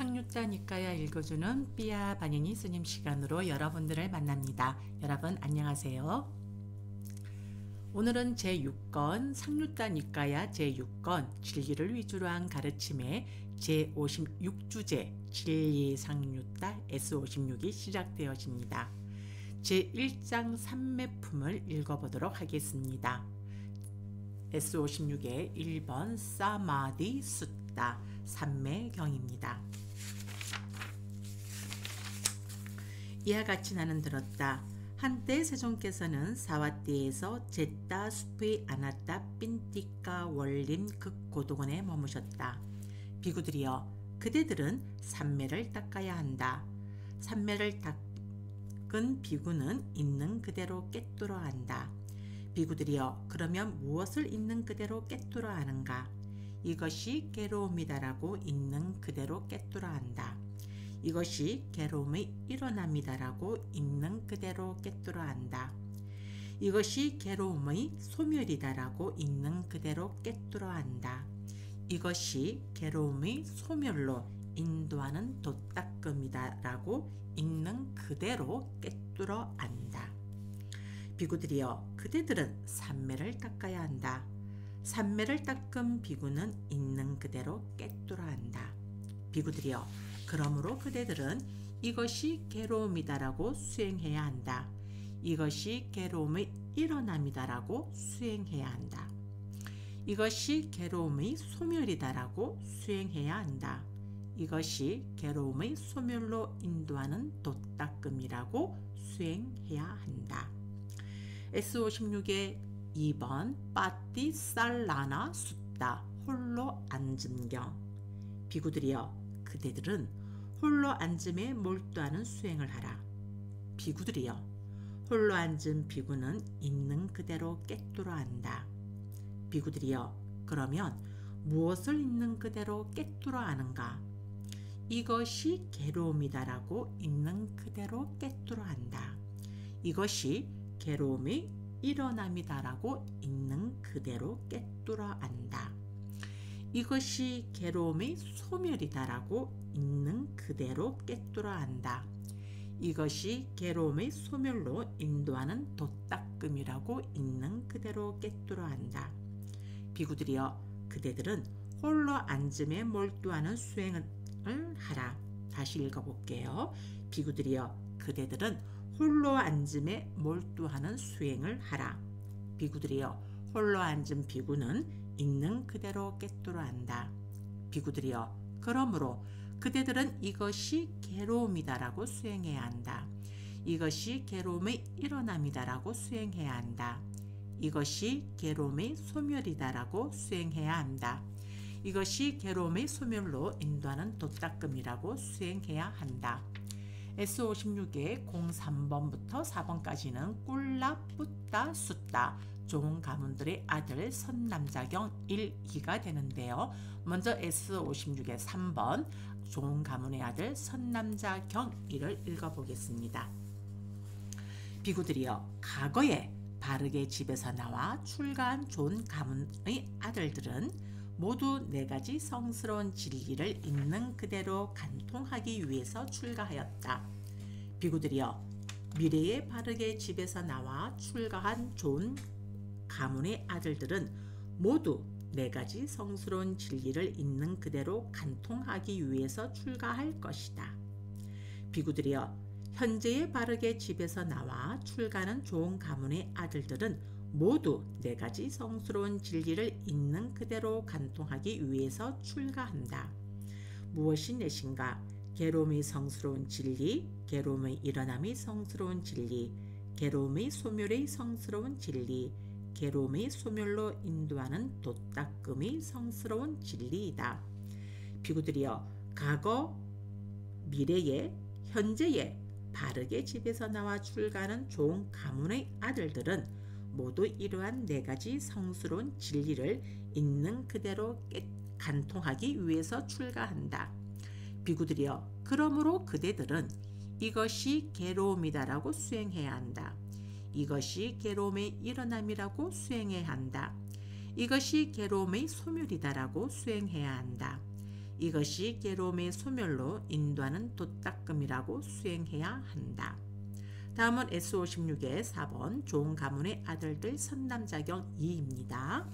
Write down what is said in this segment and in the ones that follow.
상류자 니까야 읽어주는 삐아 바니니 스님 시간으로 여러분들을 만납니다. 여러분 안녕하세요. 오늘은 제6권 상류자 니까야 제6권 진리를 위주로 한 가르침의 제56주제 진리 상류자 S56이 시작되어집니다. 제1장 3매품을 읽어보도록 하겠습니다. S56의 1번 사마디 숫다 3매경입니다. 이와 같이 나는 들었다. 한때 세종께서는 사와띠에서 제따 숲의 아나따 삔띠까 원린 극고도원에 머무셨다. 비구들이여, 그대들은 삼매를 닦아야 한다. 삼매를 닦은 비구는 있는 그대로 깨뚫어 한다. 비구들이여, 그러면 무엇을 있는 그대로 깨뚫어 하는가? 이것이 괴로움이다라고 있는 그대로 깨뚫어 한다. 이것이 괴로움의 일어남이다라고 있는 그대로 깨뚫어 한다. 이것이 괴로움의 소멸이다라고 있는 그대로 깨뚫어 한다. 이것이 괴로움의 소멸로 인도하는 도닦음이다라고 있는 그대로 깨뚫어 안다. 비구들이여, 그대들은 삼매를 닦아야 한다. 삼매를 닦은 비구는 있는 그대로 깨뚫어 한다. 비구들이여, 그러므로 그대들은 이것이 괴로움이다라고 수행해야 한다. 이것이 괴로움의 일어남이다라고 수행해야 한다. 이것이 괴로움의 소멸이다라고 수행해야 한다. 이것이 괴로움의 소멸로 인도하는 도닦음이라고 수행해야 한다. S56의 2번 빠띠 살라나 숫다 홀로 앉음경. 비구들이여, 그대들은 홀로 앉음에 몰두하는 수행을 하라. 비구들이여, 홀로 앉은 비구는 있는 그대로 깨뚫어 한다. 비구들이여, 그러면 무엇을 있는 그대로 깨뚫어 하는가? 이것이 괴로움이다라고 있는 그대로 깨뚫어 한다. 이것이 괴로움의 일어남이다라고 있는 그대로 깨뚫어 안다. 이것이 괴로움의 소멸이다라고 있는 그대로 깨뚫어 안다. 이것이 괴로움의 소멸로 인도하는 도닦음이라고 있는 그대로 깨뚫어 안다. 비구들이여, 그대들은 홀로 앉음에 몰두하는 수행을 하라. 다시 읽어볼게요. 비구들이여, 그대들은 홀로 앉음에 몰두하는 수행을 하라. 비구들이여, 홀로 앉은 비구는 있는 그대로 깨뚫어 한다. 비구들이여, 그러므로 그대들은 이것이 괴로움이다라고 수행해야 한다. 이것이 괴로움의 일어남이다라고 수행해야 한다. 이것이 괴로움의 소멸이다라고 수행해야 한다. 이것이 괴로움의 소멸로 인도하는 도닦음이라고 수행해야 한다. S56의 03번부터 4번까지는 꿀라 뿌따 숫다 좋은 가문들의 아들 선남자경 1, 2가 되는데요. 먼저 S56의 3번 좋은 가문의 아들 선남자경 1을 읽어보겠습니다. 비구들이여, 과거에 바르게 집에서 나와 출가한 좋은 가문의 아들들은 모두 4가지 성스러운 진리를 있는 그대로 간통하기 위해서 출가하였다. 비구들이여, 미래에 바르게 집에서 나와 출가한 좋은 가문의 아들들은 모두 4가지 성스러운 진리를 있는 그대로 간통하기 위해서 출가할 것이다. 비구들이여, 현재에 바르게 집에서 나와 출가하는 좋은 가문의 아들들은 모두 4가지 성스러운 진리를 있는 그대로 간통하기 위해서 출가한다. 무엇이 넷인가? 괴로움의 성스러운 진리, 괴로움의 일어남의 성스러운 진리, 괴로움의 소멸의 성스러운 진리, 괴로움의 소멸로 인도하는 도닦음의 성스러운 진리이다. 비구들이여, 과거, 미래에, 현재에 바르게 집에서 나와 출가하는 좋은 가문의 아들들은 모두 이러한 4가지 성스러운 진리를 있는 그대로 간통하기 위해서 출가한다. 비구들이여, 그러므로 그대들은 이것이 괴로움이다라고 수행해야 한다. 이것이 괴로움의 일어남이라고 수행해야 한다. 이것이 괴로움의 소멸이다라고 수행해야 한다. 이것이 괴로움의 소멸로 인도하는 도닦음이라고 수행해야 한다. 다음은 S56의 4번 좋은 가문의 아들들 선남자경 2입니다.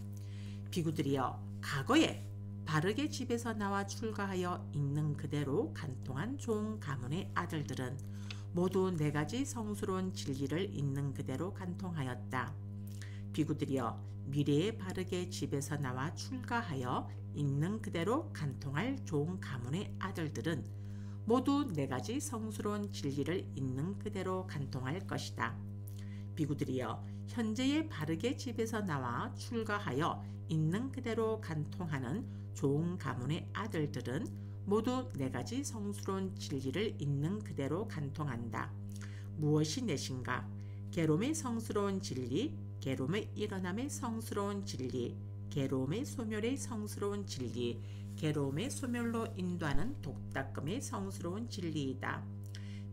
비구들이여 과거에 바르게 집에서 나와 출가하여 있는 그대로 간통한 좋은 가문의 아들들은 모두 4가지 성스러운 진리를 있는 그대로 간통하였다. 비구들이여 미래에 바르게 집에서 나와 출가하여 있는 그대로 간통할 좋은 가문의 아들들은 모두 4가지 성스러운 진리를 있는 그대로 간통할 것이다. 비구들이여 현재에 바르게 집에서 나와 출가하여 있는 그대로 간통하는 좋은 가문의 아들들은 모두 4가지 성스러운 진리를 있는 그대로 간통한다. 무엇이 넷인가? 괴로움의 성스러운 진리, 괴로움의 일어남의 성스러운 진리, 괴로움의 소멸의 성스러운 진리, 괴로움의 소멸로 인도하는 도닦음의 성스러운 진리이다.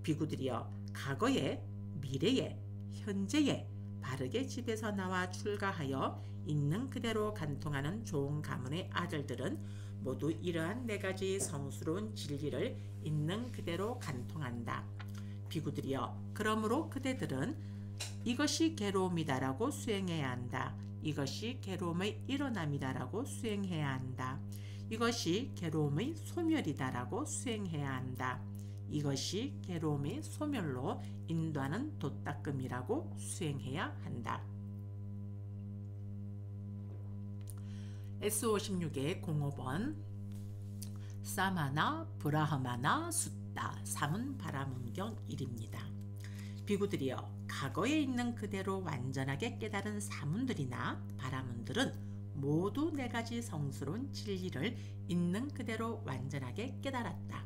비구들이여 과거에, 미래에, 현재에 바르게 집에서 나와 출가하여 있는 그대로 간통하는 좋은 가문의 아들들은 모두 이러한 4가지 성스러운 진리를 있는 그대로 간통한다. 비구들이여 그러므로 그대들은 이것이 괴로움이다라고 수행해야 한다. 이것이 괴로움의 일어남이다라고 수행해야 한다. 이것이 괴로움의 소멸이다라고 수행해야 한다. 이것이 괴로움의 소멸로 인도하는 도닦음이라고 수행해야 한다. S56의 05번 사마나 브라흐마나 숫다 3은 바라문경 1입니다. 비구들이여 과거에 있는 그대로 완전하게 깨달은 사문들이나 바라문들은 모두 4가지 성스러운 진리를 있는 그대로 완전하게 깨달았다.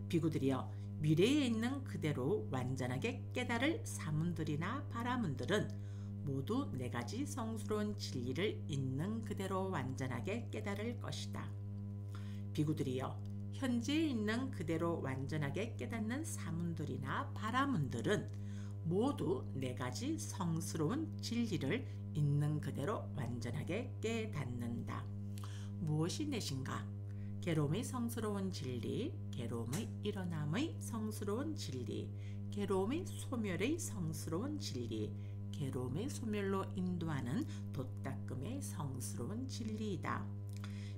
비구들이여 미래에 있는 그대로 완전하게 깨달을 사문들이나 바라문들은 모두 4가지 성스러운 진리를 있는 그대로 완전하게 깨달을 것이다. 비구들이여 현재에 있는 그대로 완전하게 깨닫는 사문들이나 바라문들은 모두 4가지 성스러운 진리를 있는 그대로 완전하게 깨닫는다. 무엇이 넷인가? 괴로움의 성스러운 진리, 괴로움의 일어남의 성스러운 진리, 괴로움의 소멸의 성스러운 진리, 괴로움의 소멸로 인도하는 도닦음의 성스러운 진리이다.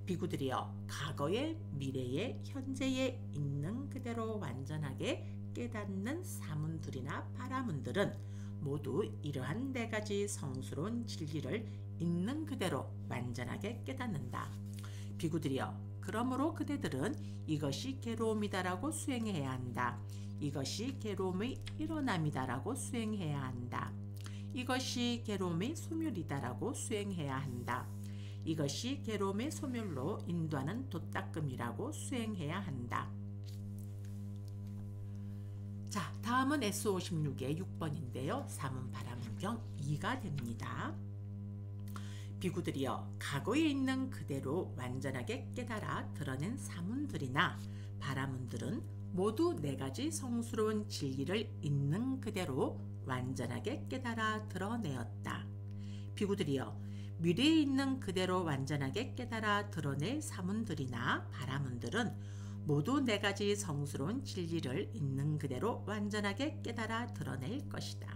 비구들이여 과거에, 미래에, 현재에 있는 그대로 완전하게 깨닫는 사문들이나 바라문들은 모두 이러한 4가지 성스러운 진리를 있는 그대로 완전하게 깨닫는다. 비구들이여 그러므로 그대들은 이것이 괴로움이다라고 수행해야 한다. 이것이 괴로움의 일어남이다라고 수행해야 한다. 이것이 괴로움의 소멸이다라고 수행해야 한다. 이것이 괴로움의 소멸로 인도하는 도닦음이라고 수행해야 한다. 자, 다음은 S56의 6번인데요. 사문바라문경 2가 됩니다. 비구들이여 과거에 있는 그대로 완전하게 깨달아 드러낸 사문들이나 바라문들은 모두 4가지 성스러운 진리를 있는 그대로 완전하게 깨달아 드러내었다. 비구들이여 미래에 있는 그대로 완전하게 깨달아 드러낼 사문들이나 바라문들은 모두 4가지 성스러운 진리를 있는 그대로 완전하게 깨달아 드러낼 것이다.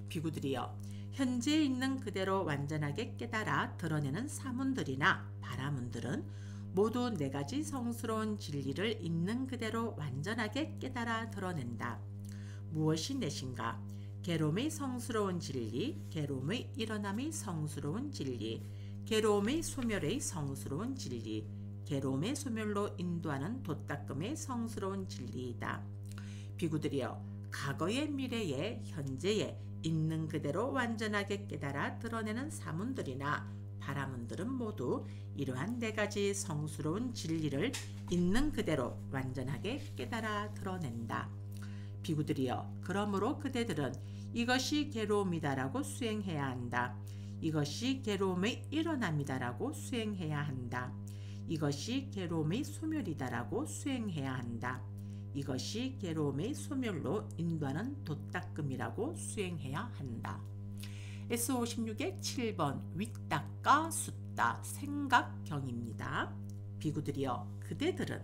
비구들이여 현재에 있는 그대로 완전하게 깨달아 드러내는 사문들이나 바라문들은 모두 4가지 성스러운 진리를 있는 그대로 완전하게 깨달아 드러낸다. 무엇이 넷인가? 괴로움의 성스러운 진리, 괴로움의 일어남의 성스러운 진리, 괴로움의 소멸의 성스러운 진리, 괴로움의 소멸로 인도하는 도닦음의 성스러운 진리이다. 비구들이여 과거의, 미래에, 현재에 있는 그대로 완전하게 깨달아 드러내는 사문들이나 바라문들은 모두 이러한 4가지 성스러운 진리를 있는 그대로 완전하게 깨달아 드러낸다. 비구들이여 그러므로 그대들은 이것이 괴로움이다라고 수행해야 한다. 이것이 괴로움의 일어남이다라고 수행해야 한다. 이것이 괴로움의 소멸이다라고 수행해야 한다. 이것이 괴로움의 소멸로 인도하는 도닦음이라고 수행해야 한다. S56의 7번 윗닦아 숫다 생각경입니다. 비구들이여 그대들은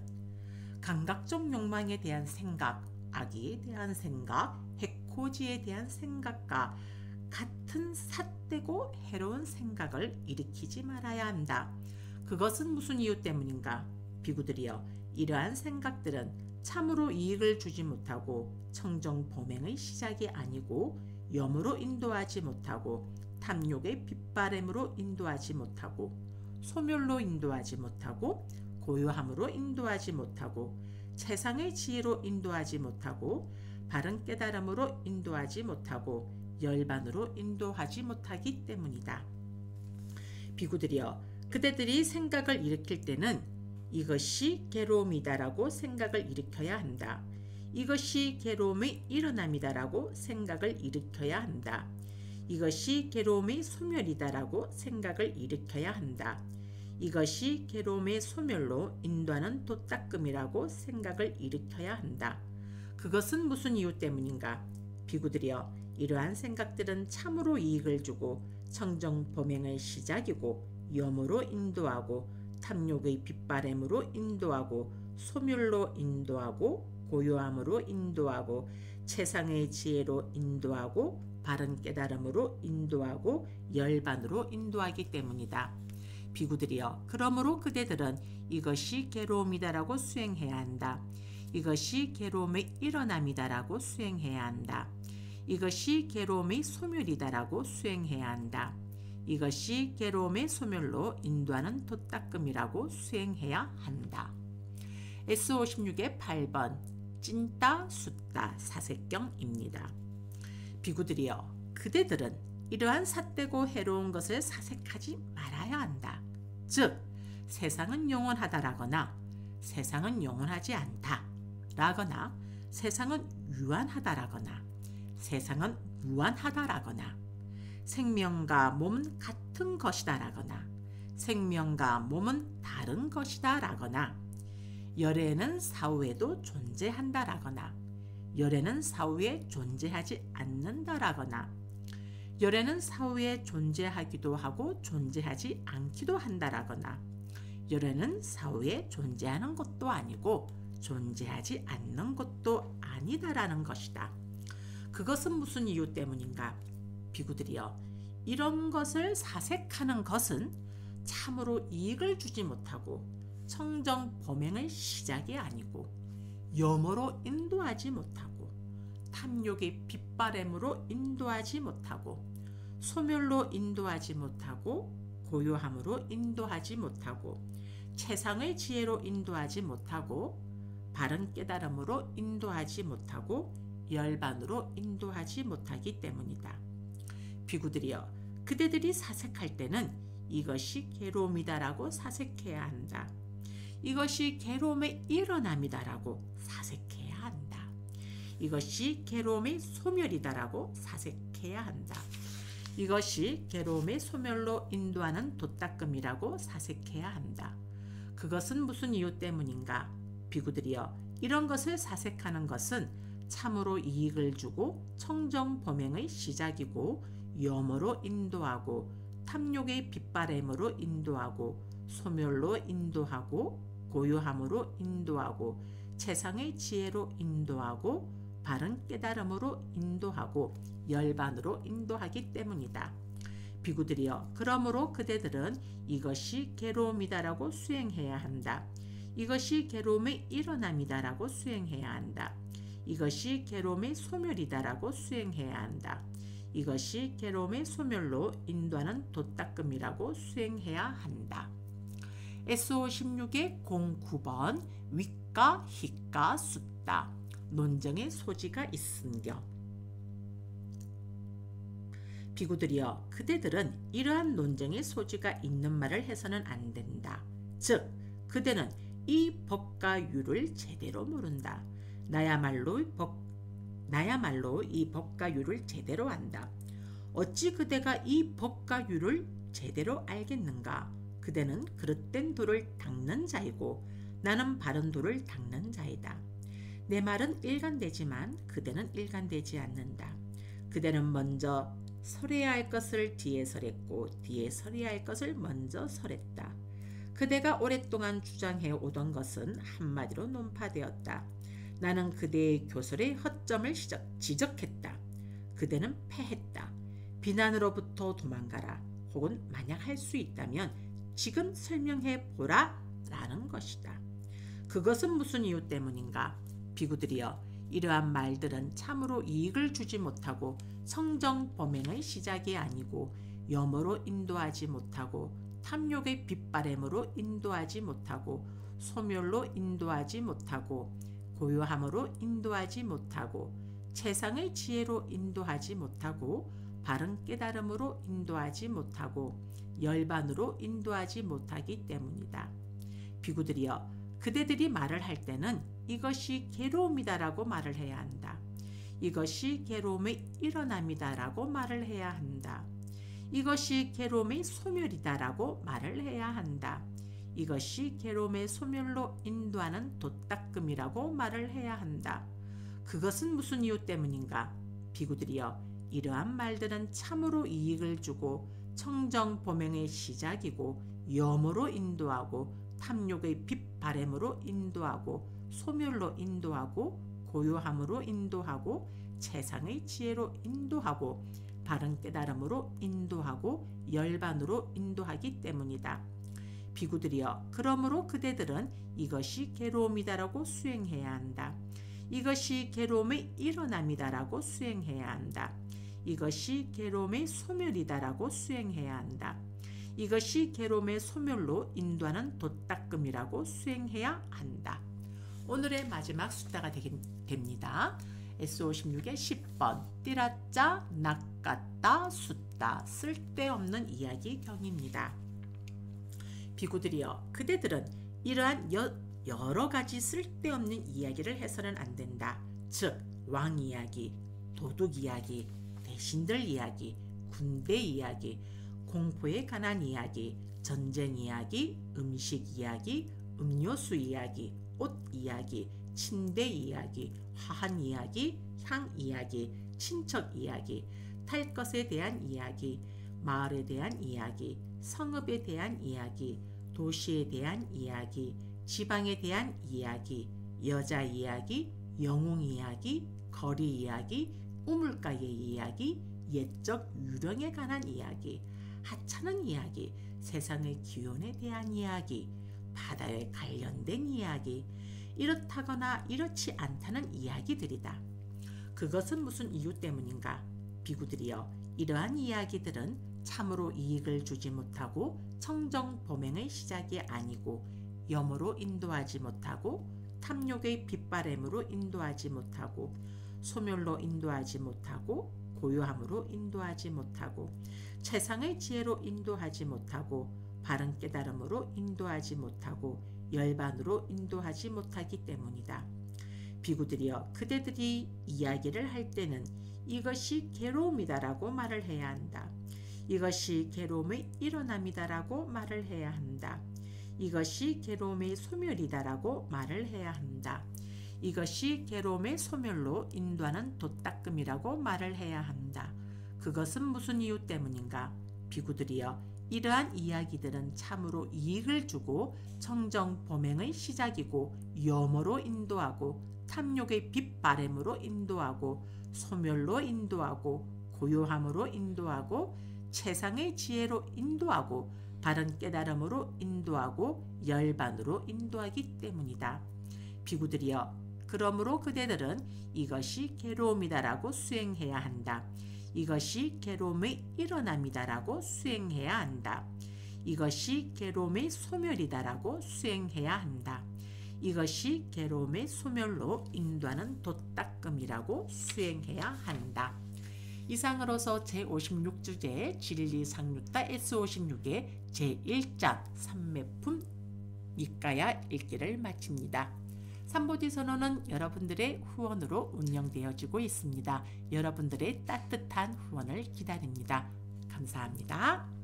감각적 욕망에 대한 생각, 악에 대한 생각, 해코지에 대한 생각과 같은 삿되고 해로운 생각을 일으키지 말아야 한다. 그것은 무슨 이유 때문인가? 비구들이여, 이러한 생각들은 참으로 이익을 주지 못하고 청정범행의 시작이 아니고 염으로 인도하지 못하고 탐욕의 빗바램으로 인도하지 못하고 소멸로 인도하지 못하고 고요함으로 인도하지 못하고 세상의 지혜로 인도하지 못하고 바른 깨달음으로 인도하지 못하고 열반으로 인도하지 못하기 때문이다. 비구들이여, 그대들이 생각을 일으킬 때는 이것이 괴로움이다라고 생각을 일으켜야 한다. 이것이 괴로움의 일어남이다라고 생각을 일으켜야 한다. 이것이 괴로움의 소멸이다라고 생각을 일으켜야 한다. 이것이 괴로움의 소멸로 인도하는 도닦음이라고 생각을 일으켜야 한다. 그것은 무슨 이유 때문인가? 비구들이여, 이러한 생각들은 참으로 이익을 주고 청정범행의 시작이고 염으로 인도하고 탐욕의 빗바램으로 인도하고 소멸로 인도하고 고요함으로 인도하고 최상의 지혜로 인도하고 바른 깨달음으로 인도하고 열반으로 인도하기 때문이다. 비구들이여, 그러므로 그대들은 이것이 괴로움이다라고 수행해야 한다. 이것이 괴로움의 일어남이다라고 수행해야 한다. 이것이 괴로움의 소멸이다라고 수행해야 한다. 이것이 괴로움의 소멸로 인도하는 도닦음이라고 수행해야 한다. S56의 8번 찐따 숫따 사색경입니다. 비구들이여, 그대들은 이러한 삿되고 해로운 것을 사색하지 말아야 한다. 즉, 세상은 영원하다라거나 세상은 영원하지 않다 라거나 세상은 유한하다라거나 세상은 무한하다라거나 생명과 몸은 같은 것이다라거나 생명과 몸은 다른 것이다라거나 열애는 사후에도 존재한다라거나 열애는 사후에 존재하지 않는다라거나 열애는 사후에 존재하기도 하고 존재하지 않기도 한다라거나 열애는 사후에 존재하는 것도 아니고 존재하지 않는 것도 아니다라는 것이다. 그것은 무슨 이유 때문인가? 비구들이여, 이런 것을 사색하는 것은 참으로 이익을 주지 못하고 청정범행의 시작이 아니고 염으로 인도하지 못하고 탐욕의 빗바램으로 인도하지 못하고 소멸로 인도하지 못하고 고요함으로 인도하지 못하고 최상의 지혜로 인도하지 못하고 바른 깨달음으로 인도하지 못하고 열반으로 인도하지 못하기 때문이다. 비구들이여, 그대들이 사색할 때는 이것이 괴로움이다라고 사색해야 한다. 이것이 괴로움의 일어남이다라고 사색해야 한다. 이것이 괴로움의 소멸이다라고 사색해야 한다. 이것이 괴로움의 소멸로 인도하는 도닦음이라고 사색해야 한다. 그것은 무슨 이유 때문인가? 비구들이여, 이런 것을 사색하는 것은 참으로 이익을 주고 청정범행의 시작이고 염으로 인도하고 탐욕의 빗바램으로 인도하고 소멸로 인도하고 고요함으로 인도하고 최상의 지혜로 인도하고 바른 깨달음으로 인도하고 열반으로 인도하기 때문이다. 비구들이여, 그러므로 그대들은 이것이 괴로움이다라고 수행해야 한다. 이것이 괴로움의 일어남이다라고 수행해야 한다. 이것이 괴로움의 소멸이다라고 수행해야 한다. 이것이 괴로움의 소멸로 인도하는 도닦음이라고 수행해야 한다. S56의 09번 윗가, 희가, 숫다 논정의 소지가 있음겨. 비구들이여, 그대들은 이러한 논정의 소지가 있는 말을 해서는 안 된다. 즉, 그대는 이 법과 유를 제대로 모른다. 나야말로 이 법과 유를 제대로 안다. 어찌 그대가 이 법과 유를 제대로 알겠는가? 그대는 그릇된 돌을 닦는 자이고 나는 바른 돌을 닦는 자이다. 내 말은 일관되지만 그대는 일관되지 않는다. 그대는 먼저 설해야 할 것을 뒤에 설했고 뒤에 설해야 할 것을 먼저 설했다. 그대가 오랫동안 주장해 오던 것은 한마디로 논파되었다. 나는 그대의 교설의 허점을 지적했다. 그대는 패했다. 비난으로부터 도망가라. 혹은 만약 할 수 있다면 지금 설명해 보라 라는 것이다. 그것은 무슨 이유 때문인가? 비구들이여, 이러한 말들은 참으로 이익을 주지 못하고 성정 범행의 시작이 아니고 염호로 인도하지 못하고 탐욕의 빗바램으로 인도하지 못하고 소멸로 인도하지 못하고 고요함으로 인도하지 못하고 최상의 지혜로 인도하지 못하고 바른 깨달음으로 인도하지 못하고 열반으로 인도하지 못하기 때문이다. 비구들이여, 그대들이 말을 할 때는 이것이 괴로움이다라고 말을 해야 한다. 이것이 괴로움의 일어남이다라고 말을 해야 한다. 이것이 괴로움의 소멸이다라고 말을 해야 한다. 이것이 괴로움의 소멸로 인도하는 도닦음이라고 말을 해야 한다. 그것은 무슨 이유 때문인가? 비구들이여, 이러한 말들은 참으로 이익을 주고 청정 범행의 시작이고 염호로 인도하고 탐욕의 빗바램으로 인도하고 소멸로 인도하고 고요함으로 인도하고 최상의 지혜로 인도하고 바른 깨달음으로 인도하고 열반으로 인도하기 때문이다. 비구들이여, 그러므로 그대들은 이것이 괴로움이다라고 수행해야 한다. 이것이 괴로움의 일어남이다라고 수행해야 한다. 이것이 괴로움의 소멸이다라고 수행해야 한다. 이것이 괴로움의 소멸로 인도하는 도닦음이라고 수행해야 한다. 오늘의 마지막 숫자가 됩니다. S56의 10번 띠라짜 낚았다 숫다 쓸데없는 이야기 경입니다. 비구들이여, 그대들은 이러한 여러 가지 쓸데없는 이야기를 해서는 안 된다. 즉 왕 이야기, 도둑 이야기, 대신들 이야기, 군대 이야기, 공포에 관한 이야기, 전쟁 이야기, 음식 이야기, 음료수 이야기, 옷 이야기, 침대 이야기, 화한 이야기, 향 이야기, 친척 이야기, 탈 것에 대한 이야기, 마을에 대한 이야기, 성읍에 대한 이야기, 도시에 대한 이야기, 지방에 대한 이야기, 여자 이야기, 영웅 이야기, 거리 이야기, 우물가의 이야기, 옛적 유령에 관한 이야기, 하찮은 이야기, 세상의 기운에 대한 이야기, 바다에 관련된 이야기, 이렇다거나 이렇지 않다는 이야기들이다. 그것은 무슨 이유 때문인가? 비구들이여, 이러한 이야기들은 참으로 이익을 주지 못하고 청정 범행의 시작이 아니고 염호로 인도하지 못하고 탐욕의 빗바램으로 인도하지 못하고 소멸로 인도하지 못하고 고요함으로 인도하지 못하고 최상의 지혜로 인도하지 못하고 바른 깨달음으로 인도하지 못하고 열반으로 인도하지 못하기 때문이다. 비구들이여, 그대들이 이야기를 할 때는 이것이 괴로움이다라고 말을 해야 한다. 이것이 괴로움의 일어남이다라고 말을 해야 한다. 이것이 괴로움의 소멸이다라고 말을 해야 한다. 이것이 괴로움의 소멸로 인도하는 도닦음이라고 말을 해야 한다. 그것은 무슨 이유 때문인가? 비구들이여, 이러한 이야기들은 참으로 이익을 주고 청정 범행의 시작이고 염호로 인도하고 탐욕의 빗바램으로 인도하고 소멸로 인도하고 고요함으로 인도하고 최상의 지혜로 인도하고 바른 깨달음으로 인도하고 열반으로 인도하기 때문이다. 비구들이여, 그러므로 그대들은 이것이 괴로움이다라고 수행해야 한다. 이것이 괴로움의 일어남이다라고 수행해야 한다. 이것이 괴로움의 소멸이다라고 수행해야 한다. 이것이 괴로움의 소멸로 인도하는 도닦음이라고 수행해야 한다. 이상으로서 제56주제 진리상육다 S56의 제1장 삼매품 니까야 읽기를 마칩니다. 삼보디선언은 여러분들의 후원으로 운영되어지고 있습니다. 여러분들의 따뜻한 후원을 기다립니다. 감사합니다.